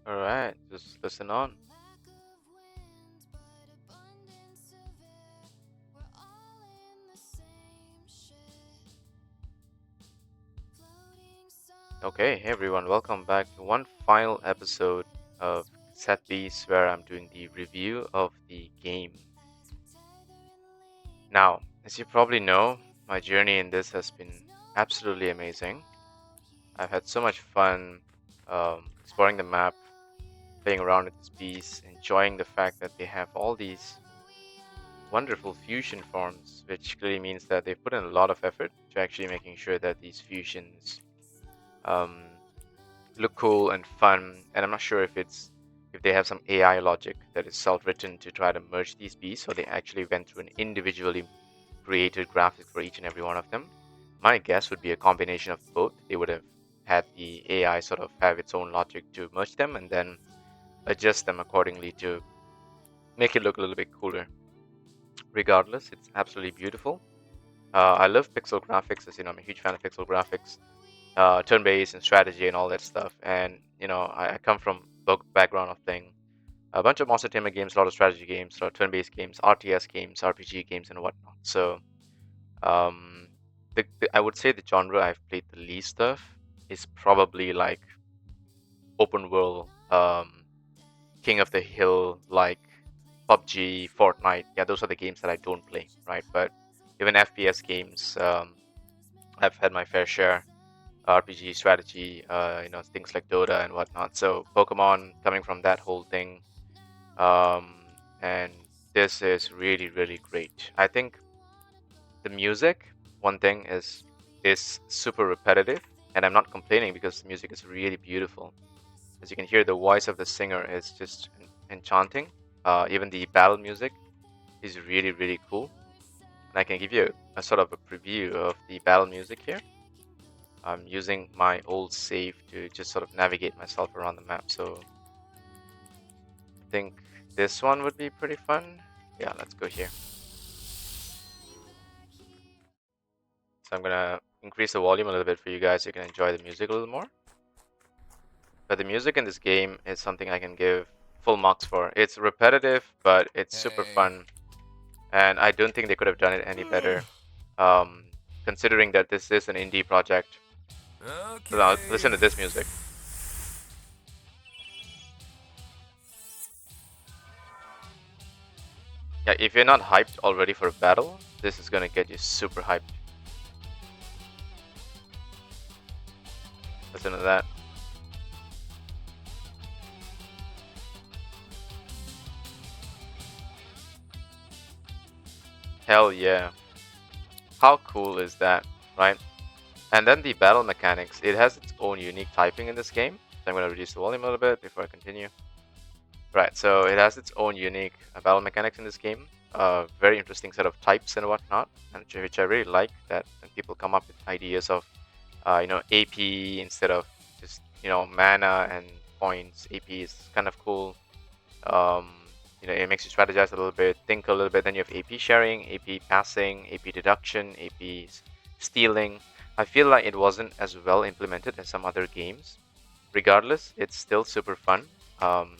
All right, just listen on. Okay, hey everyone, welcome back to one final episode of Set Piece where I'm doing the review of the game. Now, as you probably know, my journey in this has been absolutely amazing. I've had so much fun exploring the map, playing around with this piece, enjoying the fact that they have all these wonderful fusion forms, which clearly means that they put in a lot of effort to actually making sure that these fusions um, look cool and fun. And I'm not sure if they have some AI logic that is self-written to try to merge these pieces, or they actually went through an individually created graphics for each and every one of them. My guess would be a combination of both. They would have had the AI sort of have its own logic to merge them and then adjust them accordingly to make it look a little bit cooler. Regardless, it's absolutely beautiful. I love pixel graphics, as you know, I'm a huge fan of pixel graphics, turn-based and strategy and all that stuff. And I come from background of playing a bunch of Monster Tamer games, a lot of strategy games, a lot of turn-based games, RTS games, RPG games, and whatnot. So, um, I would say the genre I've played the least of is probably like open world, King of the Hill, like PUBG, Fortnite. Yeah, those are the games that I don't play, right? But even FPS games, I've had my fair share. RPG strategy, things like Dota and whatnot. So Pokemon coming from that whole thing, um, and this is really really great. I think the music, one thing is super repetitive, and I'm not complaining because the music is really beautiful. As you can hear, the voice of the singer is just enchanting. Even the battle music is really really cool, and I can give you a sort of a preview of the battle music here. I'm using my old save to just sort of navigate myself around the map. So I think this one would be pretty fun. Yeah, let's go here. So I'm gonna increase the volume a little bit for you guys so you can enjoy the music a little more. But the music in this game is something I can give full marks for. It's repetitive, but it's super fun. And I don't think they could have done it any better. Um, Considering that this is an indie project. So now listen to this music. Yeah, if you're not hyped already for a battle, this is gonna get you super hyped. Listen to that. Hell yeah. How cool is that, right? And then the battle mechanics, it has its own unique typing in this game. So I'm gonna reduce the volume a little bit before I continue. Right, so it has its own unique battle mechanics in this game. Very interesting set of types and whatnot, and which I really like that when people come up with ideas of, AP instead of just, mana and points. AP is kind of cool. Um, it makes you strategize a little bit, think a little bit. Then you have AP sharing, AP passing, AP deduction, AP stealing. I feel like it wasn't as well implemented as some other games. Regardless, it's still super fun. Um,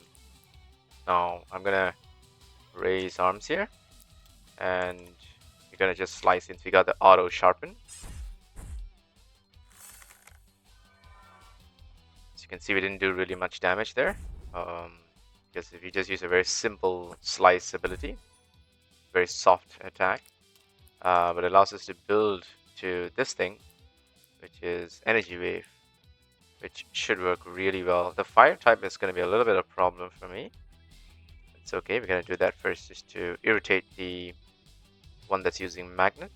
Now I'm gonna raise arms here, and you're gonna just slice since we got the auto sharpen. As you can see, we didn't do really much damage there. Because if you just use a very simple slice ability, very soft attack, but it allows us to build to this thing, which is energy wave, which should work really well. The fire type is going to be a little bit of a problem for me. It's okay, we're going to do that first just to irritate the one that's using magnet.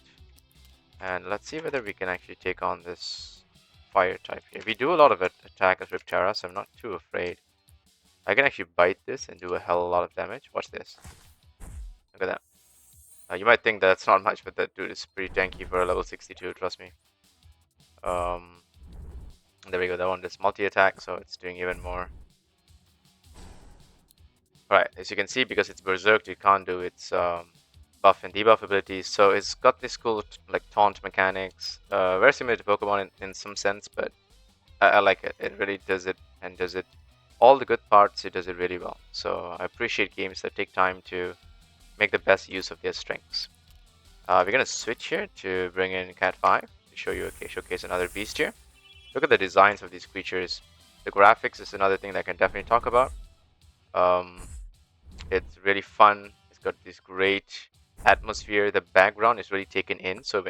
And let's see whether we can actually take on this fire type here. We do a lot of attack as Riptera, so I'm not too afraid. I can actually bite this and do a hell of a lot of damage. Watch this. Look at that. You might think that's not much, but that dude is pretty tanky for a level 62, trust me. Um, there we go, that one does multi-attack, so it's doing even more. Right, as you can see, because it's berserked, you can't do its buff and debuff abilities. So it's got this cool like taunt mechanics, very similar to Pokemon in some sense, but I like it. It really does it and does it all the good parts, it does it really well. So I appreciate games that take time to make the best use of their strengths. We're gonna switch here to bring in Cat 5 to show you, okay, showcase another beast here. Look at the designs of these creatures. The graphics is another thing that I can definitely talk about. Um, it's really fun. It's got this great atmosphere. The background is really taken in. So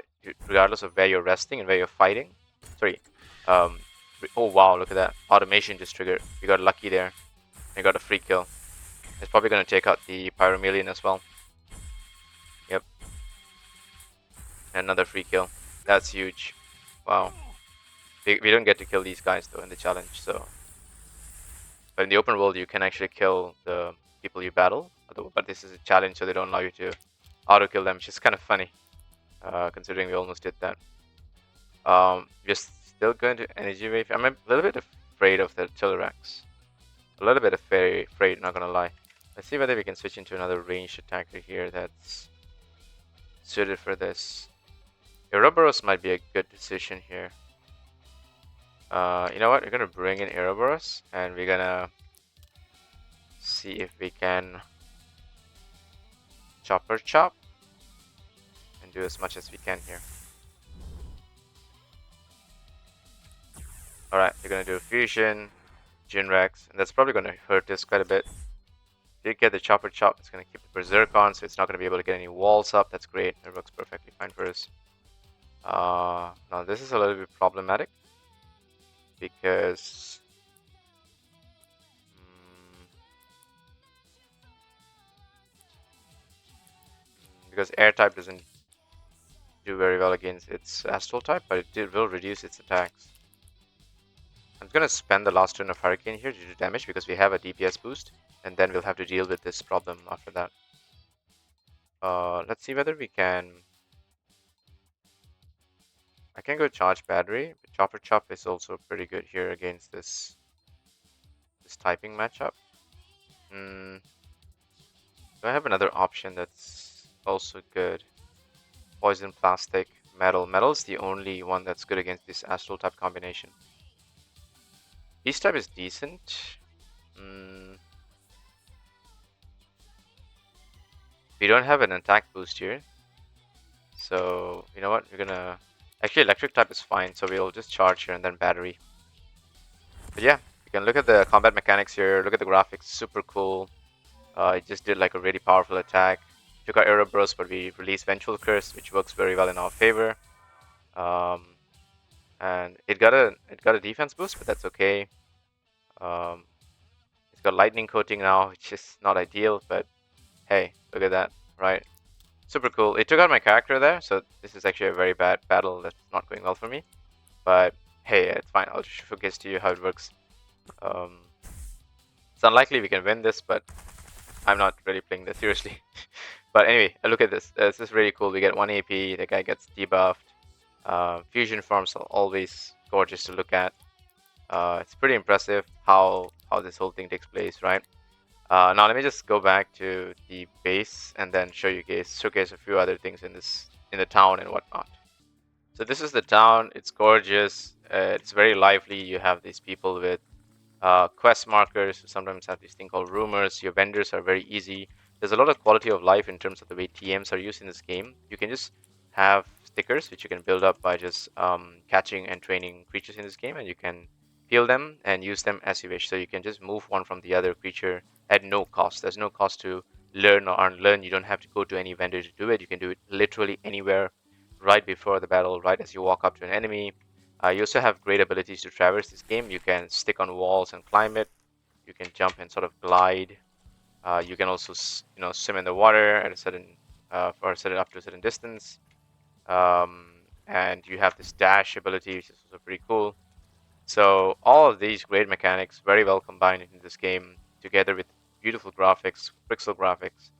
regardless of where you're resting and where you're fighting, sorry. Um, oh wow, look at that automation just triggered. You got lucky there. You got a free kill. It's probably gonna take out the Pyromelian as well. Yep, another free kill. That's huge. Wow. We don't get to kill these guys though in the challenge. So, but in the open world, you can actually kill the people you battle. But this is a challenge, so they don't allow you to auto kill them, which is kind of funny, considering we almost did that. We're still going to energy wave. I'm a little bit afraid of the Tilrax. A little bit afraid, not gonna lie. Let's see whether we can switch into another ranged attacker here that's suited for this. Ouroboros might be a good decision here. You know what? We're gonna bring in Ouroboros and we're gonna see if we can chopper chop and do as much as we can here. Alright, we're gonna do fusion, Jinrax, and that's probably gonna hurt us quite a bit. Did get the chopper chop, it's gonna keep the berserk on, so it's not gonna be able to get any walls up. That's great. It works perfectly fine for us. Now this is a little bit problematic because air type doesn't do very well against its astral type, but it will reduce its attacks. I'm gonna spend the last turn of Hurricane here to do damage because we have a DPS boost, and then we'll have to deal with this problem after that. Let's see whether we can. I can go charge battery, but chopper chop is also pretty good here against this typing matchup. Do I have another option that's also good? Poison, plastic, metal. Metal is the only one that's good against this astral type combination. Beast type is decent. We don't have an attack boost here. So, you know what? We're gonna... Actually, electric type is fine, so we'll just charge here and then battery. But yeah, you can look at the combat mechanics here. Look at the graphics. Super cool. It just did like a really powerful attack. Took our Ouroboros, but we released Vengeful Curse, which works very well in our favor. And it got a defense boost, but that's okay. It's got lightning coating now, which is not ideal, but hey, look at that, right? Super cool. It took out my character there, so this is actually a very bad battle that's not going well for me. But hey, it's fine. I'll just showcase to you how it works. It's unlikely we can win this, but I'm not really playing this seriously. But anyway, look at this. This is really cool. We get 1 AP. The guy gets debuffed. Fusion forms are always gorgeous to look at. It's pretty impressive how this whole thing takes place, right? Now let me just go back to the base and then showcase a few other things in the town and whatnot. So this is the town. It's gorgeous. It's very lively. You have these people with quest markers. You sometimes have this thing called rumors. Your vendors are very easy. There's a lot of quality of life in terms of the way TMs are used in this game. You can just have stickers which you can build up by just catching and training creatures in this game, and you can heal them and use them as you wish. So you can just move one from the other creature at no cost. There's no cost to learn or unlearn. You don't have to go to any vendor to do it. You can do it literally anywhere, right before the battle, right as you walk up to an enemy. You also have great abilities to traverse this game. You can stick on walls and climb it. You can jump and sort of glide. You can also, swim in the water at a certain, up to a certain distance. And you have this dash ability, which is also pretty cool. So all of these great mechanics very well combined in this game, together with beautiful graphics, pixel graphics.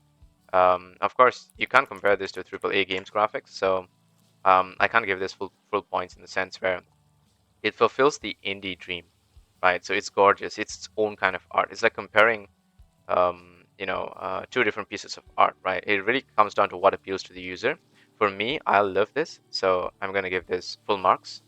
Of course, you can't compare this to AAA games graphics, so I can't give this full points in the sense where it fulfills the indie dream, right? So it's gorgeous. It's its own kind of art. It's like comparing, two different pieces of art, right? It really comes down to what appeals to the user. For me, I love this, so I'm gonna give this full marks.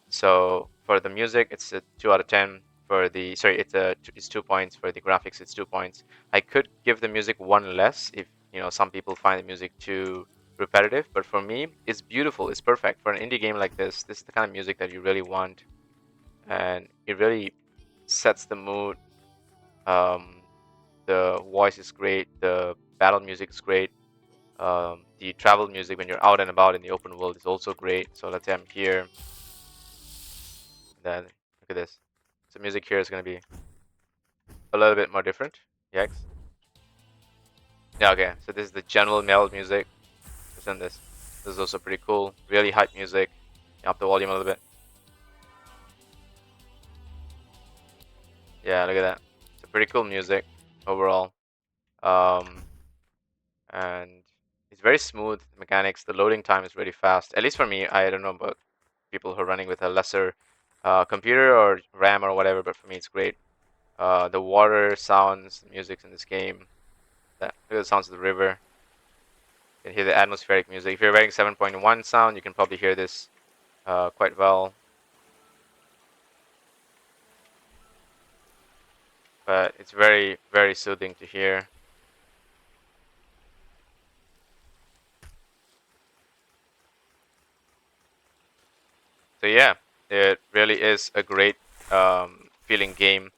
So for the music, it's a 2 out of 10. for the sorry, it's 2 points for the graphics. It's 2 points. I could give the music one less if some people find the music too repetitive, but for me, it's beautiful. It's perfect for an indie game like this. This is the kind of music that you really want, and it really sets the mood. Um, the voice is great. The battle music is great. The travel music when you're out and about in the open world is also great. So let's say I'm here, then look at this. So music here is going to be a little bit more different. Yikes. Yeah, okay. So this is the general metal music. Listen to this. This is also pretty cool. Really hype music. Up the volume a little bit. Yeah, look at that. It's a pretty cool music overall. Um, and it's very smooth mechanics. The loading time is really fast. At least for me, I don't know about people who are running with a lesser computer or RAM or whatever, but for me, it's great. The water sounds, the music's in this game. Look at the sounds of the river. You can hear the atmospheric music. If you're wearing 7.1 sound, you can probably hear this quite well. But it's very, very soothing to hear. So yeah, it really is a great feeling game.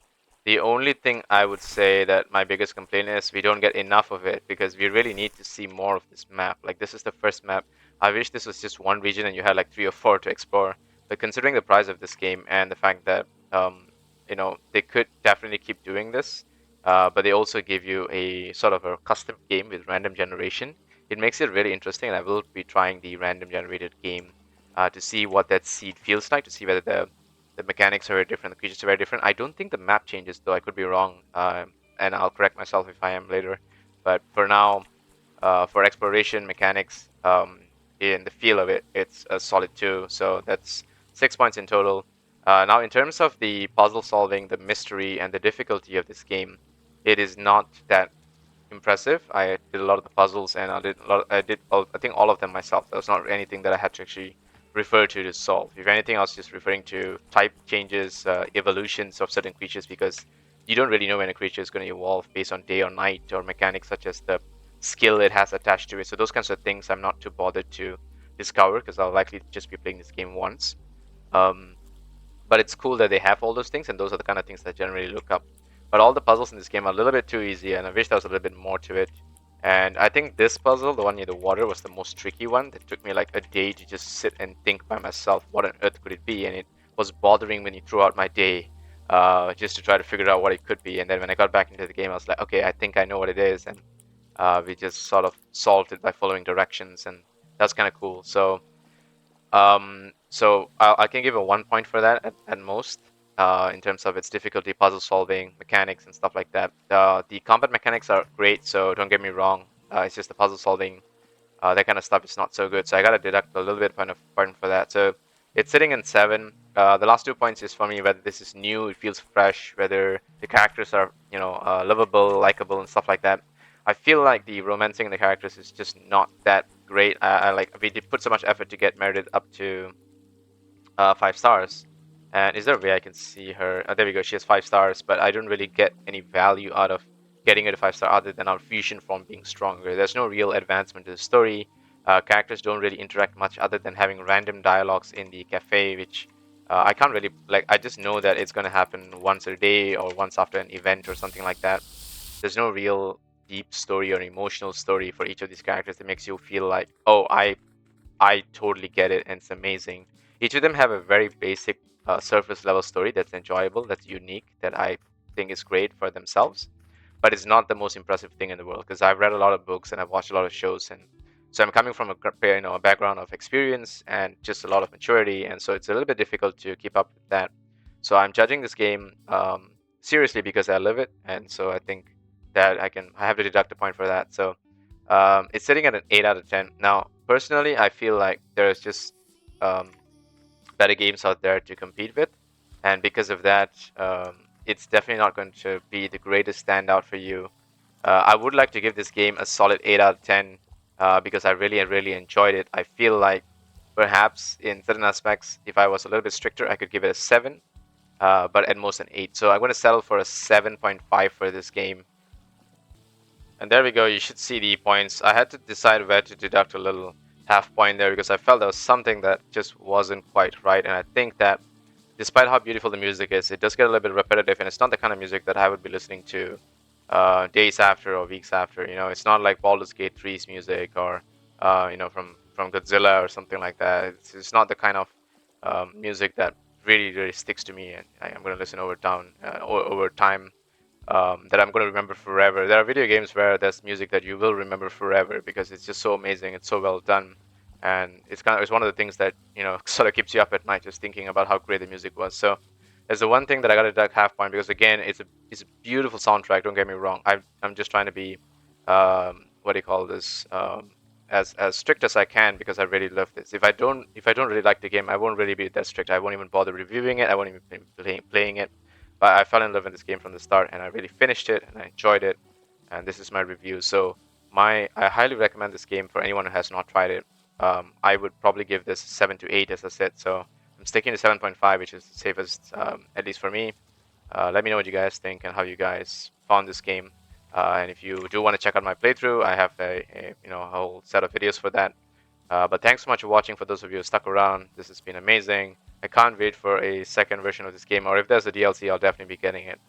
The only thing I would say that my biggest complaint is we don't get enough of it because we really need to see more of this map. Like this is the first map. I wish this was just one region and you had like 3 or 4 to explore. But considering the price of this game and the fact that they could definitely keep doing this, but they also give you a sort of a custom game with random generation. It makes it really interesting, and I will be trying the random generated game to see what that seed feels like, to see whether the mechanics are very different, the creatures are very different. I don't think the map changes, though. I could be wrong, and I'll correct myself if I am later. But for now, for exploration mechanics, in the feel of it, it's a solid 2. So that's 6 points in total. Now, in terms of the puzzle solving, the mystery, and the difficulty of this game, it is not that impressive. I did a lot of the puzzles, and I think all of them myself. There was not anything that I had to actually refer to solve. If anything, I was just referring to type changes, evolutions of certain creatures, because you don't really know when a creature is going to evolve based on day or night, or mechanics such as the skill it has attached to it. So those kinds of things I'm not too bothered to discover because I'll likely just be playing this game once. Um, but it's cool that they have all those things, and those are the kind of things that I generally look up. But all the puzzles in this game are a little bit too easy, and I wish there was a little bit more to it. And I think this puzzle, the one near the water, was the most tricky one. That took me like a day to just sit and think by myself, what on earth could it be? And it was bothering me throughout my day, just to try to figure out what it could be. And then when I got back into the game, I was like, okay, I think I know what it is, and we just sort of solved it by following directions, and that's kind of cool. So I can give a 1 point for that at most, in terms of its difficulty, puzzle solving, mechanics, and stuff like that. The combat mechanics are great, so don't get me wrong. It's just the puzzle solving, that kind of stuff is not so good. So I gotta deduct a little bit of point for that. So it's sitting in 7. The last 2 points is for me whether this is new, it feels fresh, whether the characters are lovable, likable, and stuff like that. I feel like the romancing in the characters is just not that great. I like we did put so much effort to get merited up to 5 stars. And is there a way I can see her? Oh, there we go. She has 5 stars, but I don't really get any value out of getting her to 5 star other than our fusion form being stronger. There's no real advancement to the story. Characters don't really interact much other than having random dialogues in the cafe, which I can't really like. I just know that it's going to happen once a day or once after an event or something like that. There's no real deep story or emotional story for each of these characters that makes you feel like, oh, I totally get it, and it's amazing. Each of them have a very basic surface level story that's enjoyable, that's unique, that I think is great for themselves. But it's not the most impressive thing in the world because I've read a lot of books and I've watched a lot of shows, and so I'm coming from a background of experience and just a lot of maturity, and so it's a little bit difficult to keep up with that. So I'm judging this game seriously because I live it, and so I think that I have to deduct a point for that. So it's sitting at an 8 out of 10. Now, personally, I feel like there's just um, better games out there to compete with, and because of that, it's definitely not going to be the greatest standout for you. I would like to give this game a solid 8 out of 10 because I really, really enjoyed it. I feel like perhaps in certain aspects, if I was a little bit stricter, I could give it a 7. but at most an 8. So I'm going to settle for a 7.5 for this game. And there we go. You should see the points. I had to decide where to deduct a little half point there because I felt there was something that just wasn't quite right. And I think that despite how beautiful the music is, it does get a little bit repetitive, and it's not the kind of music that I would be listening to days after or weeks after. It's not like Baldur's Gate 3's music or from Godzilla or something like that. It's not the kind of music that really sticks to me, and I'm going to listen over time, that I'm going to remember forever. There are video games where there's music that you will remember forever because it's just so amazing. It's so well done, and it's one of the things that sort of keeps you up at night just thinking about how great the music was. So there's the one thing that I got to deduct half point because again, it's a beautiful soundtrack. Don't get me wrong. I'm just trying to be what do you call this? As strict as I can because I really love this. If I don't really like the game, I won't really be that strict. I won't even bother reviewing it. I won't even be playing it. But I fell in love with this game from the start, and I really finished it, and I enjoyed it. And this is my review. So I highly recommend this game for anyone who has not tried it. I would probably give this 7 to 8, as I said. So I'm sticking to 7.5, which is the safest, at least for me. Let me know what you guys think and how you guys found this game. And if you do want to check out my playthrough, I have a whole set of videos for that. But thanks so much for watching. For those of you who stuck around, this has been amazing. I can't wait for a second version of this game, or if there's a DLC, I'll definitely be getting it.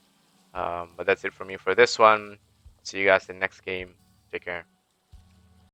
But that's it for me for this one. See you guys in the next game. Take care.